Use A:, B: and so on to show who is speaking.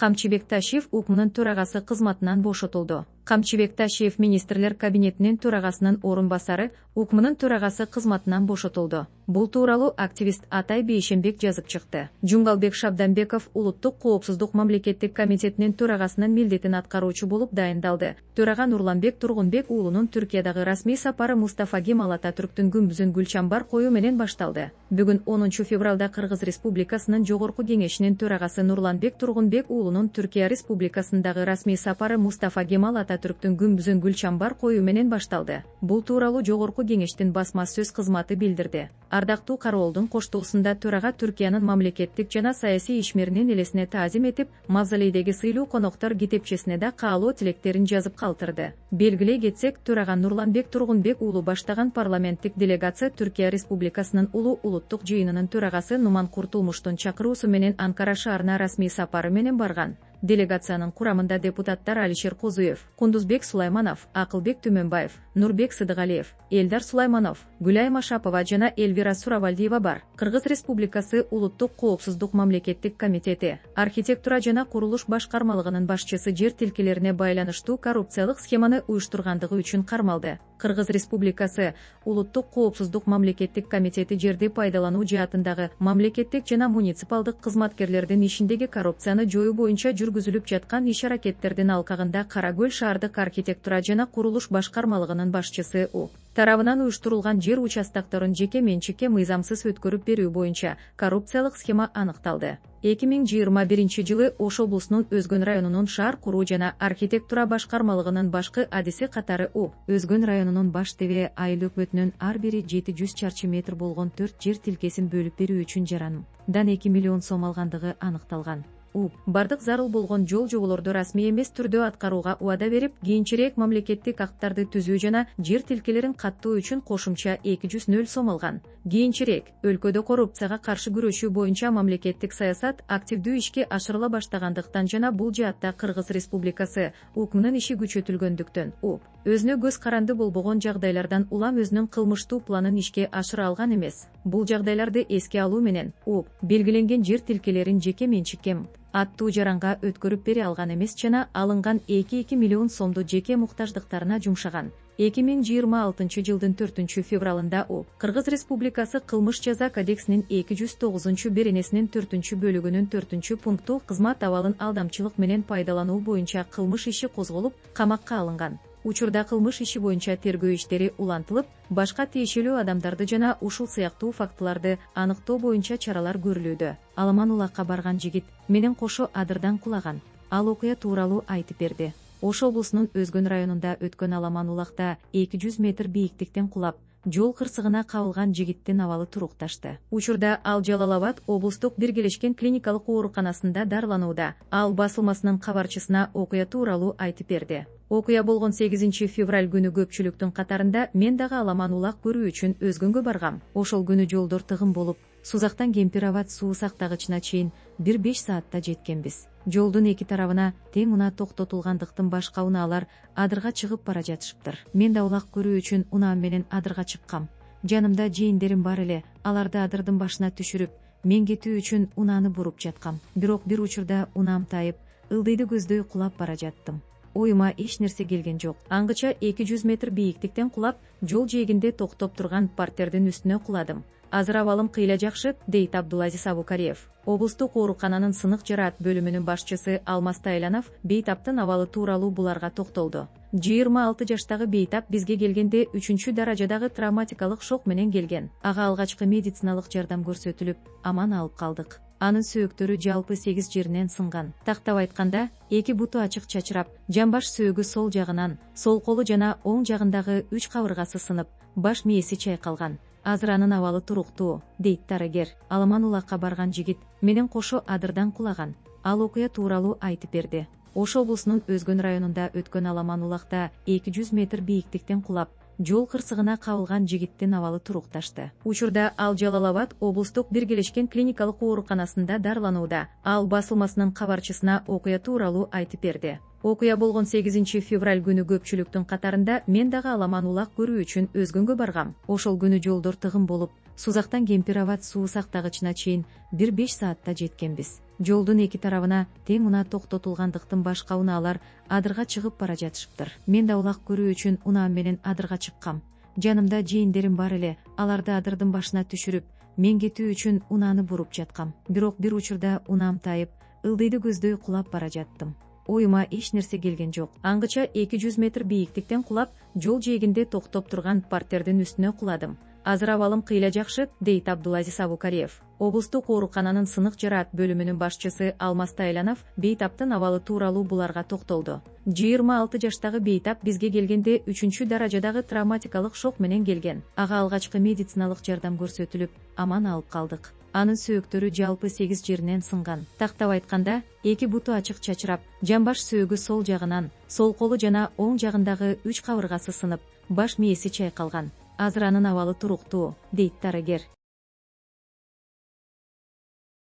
A: Камчыбек Ташиев УКМнын төрагасы кызматынан бошотулду. Камчыбек Ташиев министрлер кабинетинин төрагасынын орун басары УКМнын төрагасы кызматынан бошотулду. Бул тууралуу активист Атай Бейшенбек жазып чыкты. Жумгалбек Шабданбеков улуттук коопсуздук мамлекеттик комитетинин төрагасынын милдетин аткаруучу болуп дайындалды. Төрага Нурланбек Тургунбек уулунун Түркиядагы расмий сапары Мустафа Кемал Ататүрктүн күмбүзүн гүлчамбар коюу менен башталды. Бүгүн 10 февралда Кыргыз Республикасынын жогорку кеңешинин төрагасы Нурланбек Тургунбек уулунун Түркия Республикасындагы расмий сапары Мустафа Кемал Ататүрктүн күмбүзүн гүлчамбар коюу менен башталды. Бул тууралуу жогорку кеңештин басма сөз кызматы билдирди. Ардактуу кароолдун коштуусунда төрага Түркиянын мамлекеттик жана саясий ишмеринин элесине таазим этип, мавзолейдеги сыйлуу коноктор китепчесине да каалоо тилектерин жазып калтырды. Белгилей кетсек, төрага Нурланбек Тургунбек уулу баштаган парламенттик делегация Түркия Республикасынын улуу улуттук жыйынынын төрагасы Нуман Куртулмуштун чакыруусу менен Анкара шаарына расмий сапары менен барган. Делегациянын курамында депутаттар Алишер Козуев, Кундузбек Сулайманов, Акылбек Түмөнбаев, Нурбек Сыдыгалиев, Элдар Сулайманов, Гүлай Машапова жана Элвира Суравалдиева бар. Кыргыз Республикасы улуттук коопсуздук мамлекеттик комитети, архитектура жана курулуш башкармалыгынын башчысы жер тилкелерине байланыштуу коррупциялык схеманы уюштургандыгы үчүн кармалды. Кыргыз Республикасы улуттук коопсуздук мамлекеттик комитети жерди пайдалануу жаатындагы мамлекеттик жана муниципалдык кызматкерлердин ишиндеги коррупцияны жоюу боюнча жүргүзүлүп жаткан иш-аракеттердин алкагында Кара Көл шаардык архитектура жана курулуш башкармалыгынын башчысы У тарабынан уюштурулган жер участокторун жеке менчикке мыйзамсыз өткөрүп берүү боюнча коррупциялык схема аныкталды. 2021 жылы Ош облусунун Өзгөн районунун шаар куруу жана архитектура башкармалыгынын башкы адиси катары У Өзгөн районунун баш тебе айыл өкмөтүнүн ар бири 700 чарчы метр болгон 4 жер тилкесин бөлүп берүү үчүн жарандан 2 миллион сом алгандыгы аныкталган. Бардык зарыл болгон жол жоболорду расмий эмес түрдө аткарууга убада берип, кийинчерээк мамлекеттик акттарды түзүү жана жер тилкелерин каттоо үчүн кошумча 200 сом алган. Кийинчерээк өлкөдө коррупцияга каршы күрөшүү боюнча мамлекеттик саясат активдүү ишке ашырыла баштагандыктан жана бул жаатта Кыргыз Республикасы УКМнын иши күчөтүлгөндүктөн өзүнө көз каранды болбогон жагдайлардан улам өзүнүн кылмыштуу планын ишке ашыра алган эмес. Бул жагдайларды эске алуу менен белгиленген жер тилкелерин жеке менчикке аттуу жаранга өткөрүп бере алган эмес жана алынган 2 миллион сомду жеке муктаждыктарына жумшаган. 2026 жылдын 4 февралында Кыргыз Республикасы кылмыш жаза кодексинин 209 беренесинин 4 бөлүгүнүн 4 пункту кызмат абалын алдамчылык менен пайдалануу боюнча кылмыш иши козголуп, камакка алынган. Учурда кылмыш иши боюнча тергөө иштери улантылып, башка тиешелүү адамдарды жана ушул сыяктуу фактыларды аныктоо боюнча чаралар көрүлүүдө. Аламан улакка барган жигит менен кошо адырдан кулаган. Ал окуя тууралуу айтып берди. Ош облусунун Өзгөн районунда өткөн Аламан улакта 200 метр бийиктиктен кулап, жол кырсыгына кабылган жигиттин абалы турукташты. Учурда ал Жалал-Абад облустук биргелешкен клиникалык ооруканасында дарыланууда. Ал басылмасынын кабарчысына окуя тууралуу айтып берди. Окуя болгон 8 февраль күнү көпчүлүктүн катарында мен дагы Аламан улак көрүү үчүн Өзгөнгө баргам. Ошол күнү жолдор тыгын болуп, Сузактан Кемпир-Абад суу сактагычына чейин 1-5 саатта жеткенбиз. Жолдун эки тарабына тең унаа токтотулгандыктан башка унаалар адырга чыгып бара жатышыптыр. Мен да улак көрүү үчүн унаам менен адырга чыккам. Жанымда жээндерим бар эле, аларды адырдын башына түшүрүп, мен кетүү үчүн унааны буруп жаткам. Бирок бир учурда унаам тайып, ылдыйды көздөй кулап бара жаттым. Оюма эч нерсе келген жок. Аңгыча 200 метр бийиктиктен кулап, жол жээгинде токтоп турган партердин үстүнө куладым. Азыр абалым кыйла жакшы, дейт Абдулазиз Абукариев. Облустук оорукананын сынык жараат бөлүмүнүн башчысы Алмаз Тайланов Бейтаптын абалы тууралуу буларга токтолду. 26 жаштагы Бейтап бизге келгенде 3 даражадагы травматикалык шок менен келген. Ага алгачкы медициналык жардам көрсөтүлүп, аман алып калдык. Анын сөөктөрү жалпы 8 жеринен сынган. Тактап айтканда, 2 буту ачык чачырап, жамбаш сөөгү сол жагынан, сол колу жана оң жагындагы 3 кабыргасы сынып, баш мээси чайкалган. Азыр анын абалы туруктуу, дейт дарыгер. Аламан улакка барган жигит менен кошо адырдан кулаган. Ал окуя тууралуу айтып берди. Ош облусунун Өзгөн районунда өткөн Аламан улакта 200 метр бийиктиктен кулап, жол кырсыгына кабылган жигиттин абалы турукташты. Учурда ал Жалал-Абад облустук биргелешкен клиникалык ооруканасында дарыланууда. Ал басылмасынын кабарчысына окуя тууралуу айтып берди. Окуя болгон 8 февраль күнү көпчүлүктүн катарында мен дагы Аламан улак көрүү үчүн Өзгөнгө баргам. Ошол күнү жолдор тыгын болуп, Сузактан Кемпир-Абад суу сактагычына чейин 1-5 саатта жеткенбиз. Жолдун эки тарабына тең унаа токтотулгандыктан башка унаалар адырга чыгып бара жатышыптыр. Мен да улак көрүү үчүн унаам менен адырга чыккам. Жанымда жээндерим бар эле, аларды адырдын башына түшүрүп, мен кетүү үчүн унааны буруп жаткам. Бирок бир учурда унаам тайып, ылдыйды көздөй кулап бара жаттым. Оюма эч нерсе келген жок. Аңгыча 200 метр бийиктиктен кулап, жол жээгинде токтоп турган партердин үстүнө куладым. Азыр абалым кыйла жакшы, дейт Абдулазиз Абукариев. Облустук оорукананын сынык жараат бөлүмүнүн башчысы Алмаз Тайланов Бейтаптын абалы тууралуу буларга токтолду. 26 жаштагы Бейтап бизге келгенде 3 даражадагы травматикалык шок менен келген. Ага алгачкы медициналык жардам көрсөтүлүп, аман алып калдык. Анын сөөктөрү жалпы 8 жеринен сынган. Тактап айтканда, 2 буту ачык чачырап, жамбаш сөөгү сол жагынан, сол колу жана оң жагындагы 3 кабыргасы сынып, баш мээси чайкалган. Азыр анын абалы туруктуу, дейт дарыгер.